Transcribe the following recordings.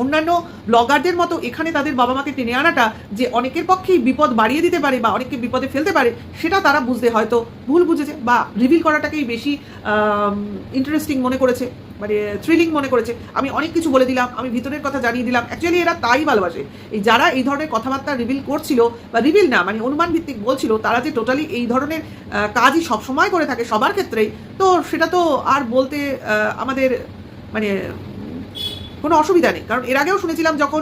অন্যান্য ব্লগারদের মতো এখানে তাদের বাবা মাকে টেনে আনাটা যে অনেকের পক্ষেই বিপদ বাড়িয়ে দিতে পারে বা অনেককে বিপদে ফেলতে পারে, সেটা তারা বুঝতে হয়তো ভুল বুঝেছে বা রিভিল করাটাকেই বেশি ইন্টারেস্টিং মনে করেছে, মানে থ্রিলিং মনে করেছে। আমি অনেক কিছু বলে দিলাম, আমি ভিতরের কথা জানিয়ে দিলাম। অ্যাকচুয়ালি এরা তাই ভালোবাসে, এই যারা এই ধরনের কথাবার্তা রিভিল করছিল বা রিভিল না মানে অনুমান ভিত্তিক বলছিল, তারা যে টোটালি এই ধরনের কাজই সবসময় করে থাকে সবার ক্ষেত্রেই, তো সেটা তো আর বলতে আমাদের মানে কোনো অসুবিধা নেই। কারণ এর আগেও শুনেছিলাম যখন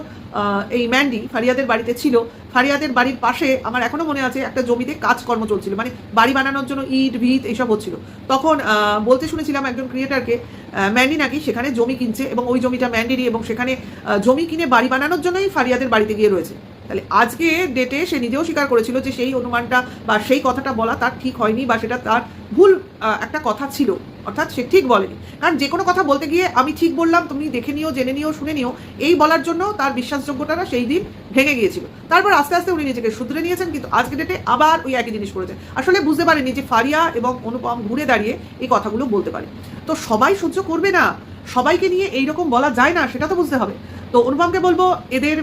এই ম্যান্ডি ফারিয়াদের বাড়িতে ছিল, ফারিয়াদের বাড়ির পাশে আমার এখনও মনে আছে একটা জমিতে কাজকর্ম চলছিল, মানে বাড়ি বানানোর জন্য ইট ভিত এইসব হচ্ছিল। তখন বলতে শুনেছিলাম একজন ক্রিয়েটারকে, ম্যান্ডি নাকি সেখানে জমি কিনছে এবং ওই জমিটা ম্যান্ডিরই, এবং সেখানে জমি কিনে বাড়ি বানানোর জন্যই ফারিয়াদের বাড়িতে গিয়ে রয়েছে। তাহলে আজকে ডেটে সে নিজেও স্বীকার করেছিল যে সেই অনুমানটা বা সেই কথাটা বলা তার ঠিক হয়নি বা সেটা তার ভুল একটা কথা ছিল, অর্থাৎ সে ঠিক বলেনি। কারণ যে কোনো কথা বলতে গিয়ে আমি ঠিক বললাম, তুমি দেখে নিও, জেনে নিও, শুনে নিও, এই বলার জন্য তার বিশ্বাসযোগ্যতাটা সেই দিন ভেঙে গিয়েছিল। তারপর আস্তে আস্তে উনি নিজেকে শুধরে নিয়েছেন, কিন্তু আজকে ডেটে আবার ওই একই জিনিস করেছেন। আসলে বুঝতে পারেনি যে ফারিয়া এবং অনুপম ঘুরে দাঁড়িয়ে এই কথাগুলো বলতে পারে। তো সবাই সহ্য করবে না, সবাইকে নিয়ে এইরকম বলা যায় না, সেটা তো বুঝতে হবে। তো অনুপমকে বলবো এদের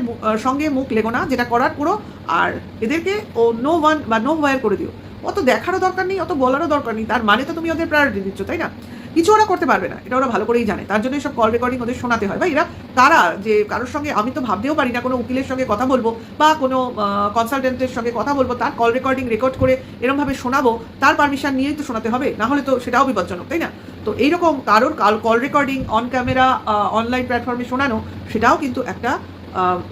সঙ্গে মুখ লেগো না, যেটা করার পুরো, আর এদেরকে ও নো ওয়ান বা নো ওয়ার করে দিও। অত দেখারও দরকার নেই, অত বলারও দরকার নেই, তার মানে তো তুমি ওদের প্রায়োরিটি দিচ্ছ, তাই না? কিছু ওরা করতে পারবে না, এটা ওরা ভালো করেই জানে। তার জন্য সব কল রেকর্ডিং ওদের শোনাতে হয়। বা এরা কারা যে কারোর সঙ্গে, আমি তো ভাবতেও পারি না কোনো উকিলের সঙ্গে কথা বলবো বা কোনো কনসালটেন্টের সঙ্গে কথা বলবো, তার কল রেকর্ডিং রেকর্ড করে এরমভাবে শোনাবো, তার পারমিশন নিয়েই তো শোনাতে হবে, না হলে তো সেটাও বিপজ্জনক, তাই না? তো এইরকম কারোর call recording on camera online প্ল্যাটফর্মে শোনানো, সেটাও কিন্তু একটা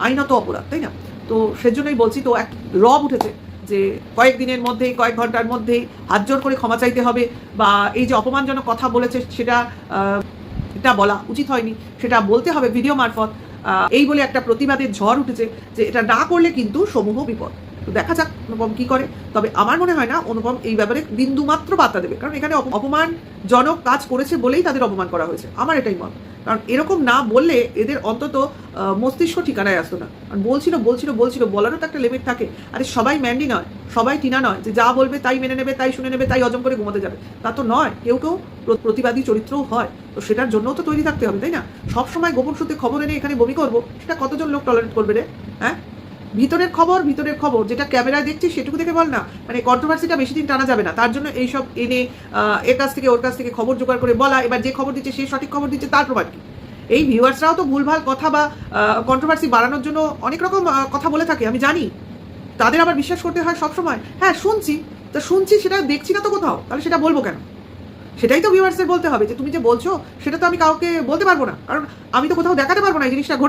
আইনত অপরাধ, তাই না? তো সেজন্যই বলছি, তো এক রব উঠেছে যে কয়েকদিনের মধ্যেই, কয়েক ঘন্টার মধ্যেই হাত জোর করে ক্ষমা চাইতে হবে, বা এই যে অপমানজনক কথা বলেছে সেটা এটা বলা উচিত হয়নি, সেটা বলতে হবে ভিডিও মারফত। এই বলে একটা প্রতিবাদের ঝড় উঠেছে যে এটা না করলে কিন্তু সমূহ বিপদ। তো দেখা যাক অনুপম কি করে। তবে আমার মনে হয় না অনুপম এই ব্যাপারে বিন্দুমাত্র বার্তা দেবে, কারণ এখানে অপমানজনক কাজ করেছে বলেই তাদের অপমান করা হয়েছে, আমার এটাই মত। কারণ এরকম না বললে এদের অন্তত মস্তিষ্ক ঠিকানায় আসতো না। কারণ বলছিল, বলারও তো একটা লিমিট থাকে। আরে সবাই ম্যান্ডি নয়, সবাই টিনা নয় যে যা বলবে তাই মেনে নেবে, তাই শুনে নেবে, তাই হজম করে ঘুমোতে যাবে, তা তো নয়। কেউ কেউ প্রতিবাদী চরিত্রও হয়, তো সেটার জন্যও তো তৈরি থাকতে হবে, তাই না? সবসময় গোপন সূত্রে খবর এনে এখানে বমি করবো, সেটা কতজন লোক টলারেট করবে রে? হ্যাঁ, ভিতরের খবর যেটা ক্যামেরায় দেখছি সেটুকু দেখে বল না। মানে কন্ট্রোভার্সিটা বেশি দিন টানা যাবে না, তার জন্য এইসব এনে এর কাছ থেকে ওর কাছ থেকে খবর জোগাড় করে বলা, এবার যে খবর দিচ্ছে সে সঠিক খবর দিচ্ছে তার প্রমাণ কি? এই ভিউয়ার্সরাও তো ভুলভাল কথা বা কন্ট্রোভার্সি বাড়ানোর জন্য অনেক রকম কথা বলে থাকে, আমি জানি। তাদের আবার বিশ্বাস করতে হয় সবসময়। হ্যাঁ শুনছি, সেটা দেখছি না তো কোথাও, তাহলে সেটা বলবো কেন? সেটাই তো ভিউয়ার্সদের বলতে হবে যে তুমি যে বলছো সেটা তো আমি কাউকে বলতে পারবো না, কারণ আমি তো কোথাও দেখাতে পারবো না এই জিনিসটা ঘটে।